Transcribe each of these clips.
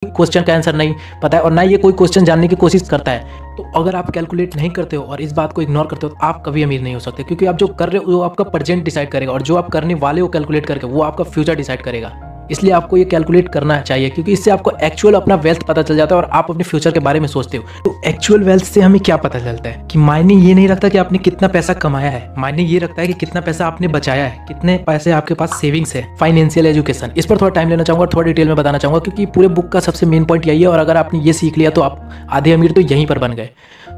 Question का answer नहीं पता है और ना ये कोई क्वेश्चन जानने की कोशिश करता है, तो अगर आप कैलकुलेट नहीं करते हो और इस बात को इग्नोर करते हो तो आप कभी अमीर नहीं हो सकते, क्योंकि आप जो कर रहे हो वो आपका प्रेजेंट डिसाइड करेगा और जो आप करने वाले हो कैलकुलेट करके वो आपका फ्यूचर डिसाइड करेगा। इसलिए आपको ये कैलकुलेट करना चाहिए, क्योंकि इससे आपको एक्चुअल अपना वेल्थ पता चल जाता है और आप अपने फ्यूचर के बारे में सोचते हो। तो एक्चुअल वेल्थ से हमें क्या पता चलता है कि मायने ये नहीं रखता कि आपने कितना पैसा कमाया है, मायने ये रखता है कि कितना पैसा आपने बचाया है, कितने पैसे आपके पास सेविंग्स है। फाइनेंशियल एजुकेशन, इस पर थोड़ा टाइम लेना चाहूंगा और थोड़ा डिटेल में बताना चाहूंगा, क्योंकि पूरे बुक का सबसे मेन पॉइंट यही है और अगर आपने ये सीख लिया तो आप आधे अमीर तो यहीं पर बन गए।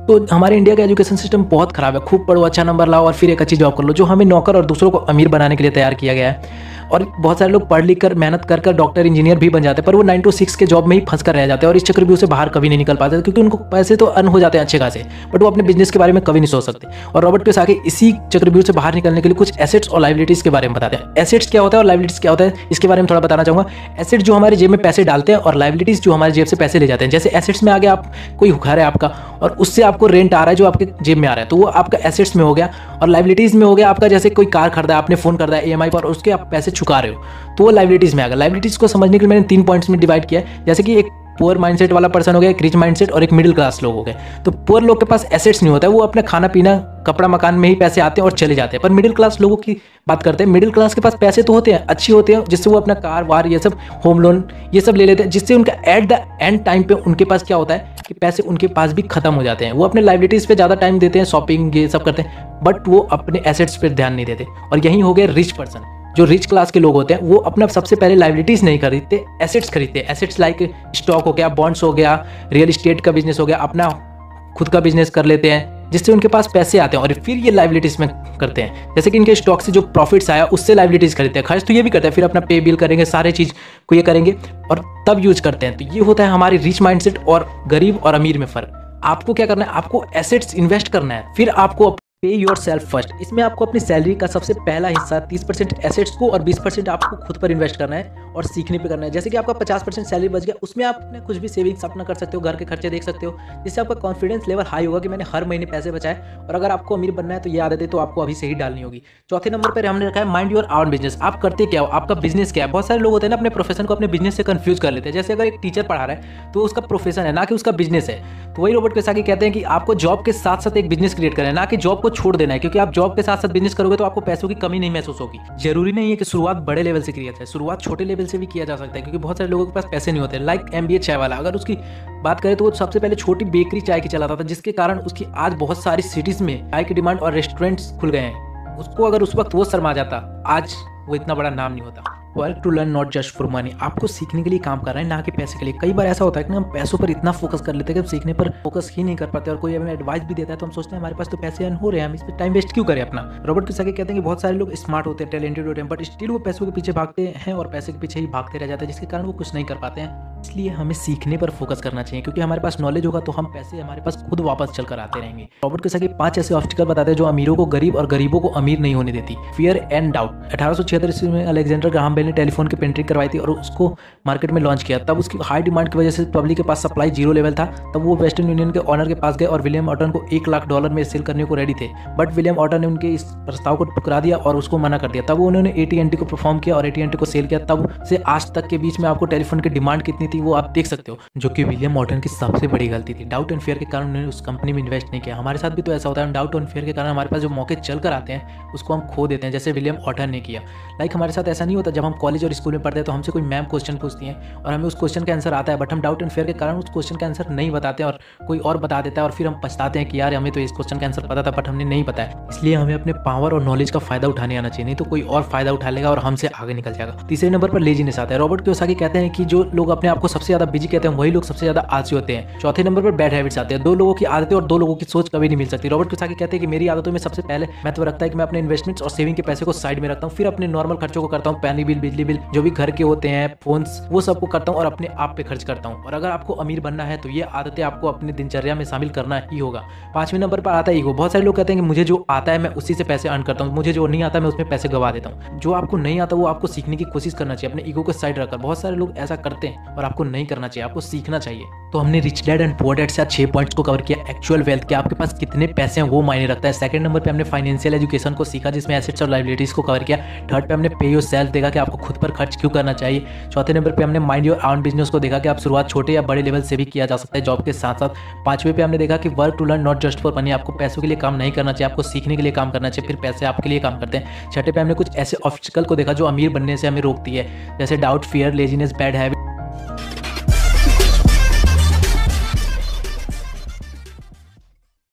तो हमारे इंडिया का एजुकेशन सिस्टम बहुत खराब है, खूब पढ़ो, अच्छा नंबर लाओ और फिर एक अच्छी जॉब कर लो, जो हमें नौकर और दूसरों को अमीर बनाने के लिए तैयार किया गया है। और बहुत सारे लोग पढ़ लिख कर मेहनत कर कर डॉक्टर इंजीनियर भी बन जाते हैं, पर वो 9 to 6 के जॉब में ही फंस कर रह जाते हैं और इस चक्कर भी उसे बाहर कभी नहीं निकल पाते, क्योंकि उनको पैसे तो अर्न हो जाते हैं अच्छे खासे, बट वो अपने बिजनेस के बारे में कभी नहीं सोच सकते। और रॉबर्ट कियोसाकी इसी चक्रव्यूह से बाहर निकलने के लिए कुछ एसेट्स और लायबिलिटीज के बारे में बताते हैं। एसेट्स क्या होता है और लायबिलिटीज क्या होता है, इसके बारे में थोड़ा बताना चाहूंगा। एसेट्स जो हमारे जेब में पैसे डालते हैं और लायबिलिटीज जो हमारे जेब से पैसे ले जाते हैं। जैसे एसेट्स में आ गया, आप कोई घर है आपका और उससे आपको रेंट आ रहा है जो आपके जेब में आ रहा है, तो वो आपका एसेट्स में हो गया। और लायबिलिटीज में हो गया आपका, जैसे कोई कार खरीदा है आपने, फोन खरीदा है EMI पर, उसके आप पैसे चुका रहे हो, तो वो लायबिलिटीज में आ गया। लायबिलिटीज को समझने के लिए मैंने 3 पॉइंट्स में डिवाइड किया है, जैसे कि एक पुअर माइंडसेट वाला पर्सन हो गया, एक रिच माइंडसेट और एक मिडिल क्लास लोग हो गए। तो पुअर लोग के पास एसेट्स नहीं होता है, वो अपना खाना पीना कपड़ा मकान में ही पैसे आते हैं और चले जाते हैं। पर मिडिल क्लास लोगों की बात करते हैं, मिडिल क्लास के पास पैसे तो होते हैं, अच्छे होते हैं, जिससे वो अपना कार वार ये सब, होम लोन ये सब ले लेते हैं, जिससे उनका एट द एंड टाइम पे उनके पास क्या होता है कि पैसे उनके पास भी खत्म हो जाते हैं। वो अपने लायबिलिटीज पे ज़्यादा टाइम देते हैं, शॉपिंग ये सब करते हैं, बट वो अपने एसेट्स पर ध्यान नहीं देते। और यही हो गया रिच पर्सन। जो रिच क्लास के लोग होते हैं वो अपना सबसे पहले लायबिलिटीज नहीं खरीदते, एसेट्स खरीदते हैं। एसेट्स लाइक स्टॉक हो गया, बॉन्ड्स हो गया, रियल एस्टेट का बिजनेस हो गया, अपना खुद का बिजनेस कर लेते हैं, जिससे उनके पास पैसे आते हैं और फिर ये लायबिलिटीज में करते हैं। जैसे कि इनके स्टॉक से जो प्रॉफिट्स आया उससे लायबिलिटीज खरीदते हैं, खर्च तो ये भी करते हैं, फिर अपना पे बिल करेंगे, सारे चीज़ को ये करेंगे और तब यूज करते हैं। तो ये होता है हमारी रिच माइंडसेट और गरीब और अमीर में फ़र्क। आपको क्या करना है, आपको एसेट्स इन्वेस्ट करना है, फिर आपको पे योर सेल्फ फर्स्ट। इसमें आपको अपनी सैलरी का सबसे पहला हिस्सा 30% एसेट्स को और 20% आपको खुद पर इन्वेस्ट करना है और सीखने पे करना है। जैसे कि आपका 50% सैलरी बच गया, उसमें आप अपने कुछ भी सेविंग्स अपना कर सकते हो, घर के खर्चे देख सकते हो, जिससे आपका कॉन्फिडेंस लेवल हाई होगा कि मैंने हर महीने पैसे बचाए। और अगर आपको अमीर बनना है तो ये आदतें तो आपको अभी से ही डालनी होगी। चौथे नंबर पर हमने रखा है माइंड योर ओन बिजनेस। आप करते क्या हो, आपका बिजनेस क्या है। बहुत सारे लोग होते हैं ना अपने प्रोफेशन को अपने बिजनेस से कंफ्यूज कर लेते हैं। जैसे अगर एक टीचर पढ़ा रहा है तो उसका प्रोफेशन है, ना कि उसका बिजनेस है। तो वही रॉबर्ट कियोसाकी कहते हैं कि आपको जॉब के साथ साथ एक बिजनेस क्रिएट करना है, ना कि जॉब को छोड़ देना है, क्योंकि आप जॉब के साथ साथ बिजनेस करोगे तो आपको पैसों की कमी नहीं महसूस होगी। जरूरी नहीं है कि शुरुआत बड़े लेवल से किया जाए, शुरुआत छोटे लेवल से भी किया जा सकता है, क्योंकि बहुत सारे लोगों के पास पैसे नहीं होते। लाइक MBA चाय वाला, अगर उसकी बात करें तो वो सबसे पहले छोटी बेकरी चाय की चलाता था, जिसके कारण उसकी आज बहुत सारी सिटीज में चाय की डिमांड और रेस्टोरेंट्स खुल गए हैं। उसको अगर उस वक्त वो शर्मा जाता, आज वो इतना बड़ा नाम नहीं होता। Work to learn not just for money. आपको सीखने के लिए काम कर रहे हैं, ना कि पैसे के लिए। कई बार ऐसा होता है कि हम पैसों पर इतना फोकस कर लेते हैं कि हम सीखने पर फोकस ही नहीं कर पाते, और कोई हमें एडवाइस भी देता है तो हम सोचते हैं हमारे पास तो पैसे अर्न हो रहे हैं, हम इस पर टाइम वेस्ट क्यों करें अपना। रॉबर्ट कियोसाकी कहते हैं कि बहुत सारे लोग स्मार्ट होते हैं, टैलेंटेड होते हैं, बट स्टिल वो पैसों के पीछे भागते हैं और पैसे के पीछे ही भागते रह जाते हैं, जिसके कारण वो कुछ नहीं कर पाते हैं। इसलिए हमें सीखने पर फोकस करना चाहिए, क्योंकि हमारे पास नॉलेज होगा तो हम पैसे हमारे पास खुद वापस चल कर आते रहेंगे। रॉबर्ट कियोसाकी 5 ऐसे ऑब्स्टिकल बताते हैं जो अमीरों को गरीब और गरीबों को अमीर नहीं होने देती। Fear and doubt. 1876 ईस्वी में अलेक्जेंडर ग्राहम बेल ने टेलीफोन की पेटेंट करवाई थी और उसको मार्केट में लॉन्च किया। तब उसकी हाई डिमांड की वजह से पब्लिक के पास सप्लाई 0 लेवल था। तब वो वेस्टर्न यूनियन के ऑनर के पास गए और विलियम ऑटन को $1 लाख में सेल करने को रेडी थे, बट विलियम ऑटन ने उनके इस प्रस्ताव को ठुकरा दिया और उसको मना कर दिया। तब उन्होंने AT&T को परफॉर्म किया और AT&T को सेल किया। तब से आज तक के बीच में आपको टेलीफोन की डिमांड कितनी थी वो आप देख सकते हो, जो कि विलियम ऑटन की सबसे बड़ी गलती थी। डाउट एंड फेयर के कारण उन्होंने उस कंपनी में इन्वेस्ट नहीं किया। हमारे साथ भी तो ऐसा होता है, डाउट एंड फेयर के कारण हमारे पास जो मौके चल कर आते हैं उसको हम खो देते हैं, जैसे विलियम ऑटन ने किया। लाइक हमारे साथ ऐसा नहीं होता, जब हम कॉलेज और स्कूल में पढ़ते हैं तो हमसे कोई मैम क्वेश्चन पूछती हैं और हमें उस क्वेश्चन का आंसर आता है, बट हम डाउट एंड फेयर के कारण उस क्वेश्चन का आंसर नहीं बताते और कोई और बता देता है और फिर हम पछताते हैं कि यार हमें तो इस क्वेश्चन का आंसर पता था बट हमने नहीं बताया। इसलिए हमें अपने पावर और नॉलेज का फायदा उठाने आना चाहिए, नहीं तो कोई और फायदा उठा लेगा और हमसे आगे निकल जाएगा। तीसरे नंबर पर लेजीनेस आता है। रॉबर्ट कियोसाकी कहते हैं कि जो लोग अपने आप को सबसे ज्यादा बिजी कहते हैं वही लोग सबसे ज्यादा आलसी होते हैं। चौथे नंबर पर बैड हैबिट्स आते हैं। 2 लोगों की आदतें और 2 लोगों की सोच कभी नहीं मिल सकती। रॉबर्ट कियोसाकी कहते हैं कि मेरी आदतों में सबसे पहले महत्व रखता है कि मैं अपने इन्वेस्टमेंट्स और सेविंग के पैसे को साइड में रखता हूँ, फिर अपने नॉर्मल खर्चों को करता हूँ, पानी बिल, बिजली बिल, जो भी घर के होते हैं, फोन्स, वो सबको करता हूँ और अपने आप पे खर्च करता हूँ। और अगर आपको अमीर बनना है तो ये आदतें आपको अपनी दिनचर्या में शामिल करना ही होगा। 5वें नंबर पर आता है ईगो। बहुत सारे लोग कहते हैं कि मुझे जो आता है मैं उसी से पैसे अर्न करता हूँ, मुझे जो नहीं आता मैं उसमें पैसे गवा देता हूँ। जो आपको नहीं आता वो आपको सीखने की कोशिश करना चाहिए, अपने ईगो को साइड रखकर। बहुत सारे लोग ऐसा करते हैं और आपको नहीं करना चाहिए, आपको सीखना चाहिए। तो हमने rich dad and poor dad से 6 पॉइंट्स को कवर किया। एक्चुअल वेल्थ के आपके पास कितने पैसे हैं वो मायने रखता है। सेकंड नंबर पे हमने फाइनेंशियल एजुकेशन को सीखा जिसमें एसेट्स और लायबिलिटीज को कवर किया। थर्ड पे हमने पे योर सेल्फ देखा कि आपको खुद पर खर्च क्यों करना चाहिए। चौथे नंबर पे हमने माइंड योर ओन बिजनेस को देखा कि आप शुरुआत छोटे या बड़े लेवल से भी किया जा सकता है जॉब के साथ साथ। पांचवें पे हमने देखा कि work to learn not just for money, आपको पैसों के लिए काम नहीं करना चाहिए, आपको सीखने के लिए काम करना चाहिए, फिर पैसे आपके लिए काम करते हैं। छठे पे हमने कुछ ऐसे ऑब्स्टिकल को देखा जो अमीर बनने से हमें रोकती है, जैसे doubt, fear, laziness, bad habit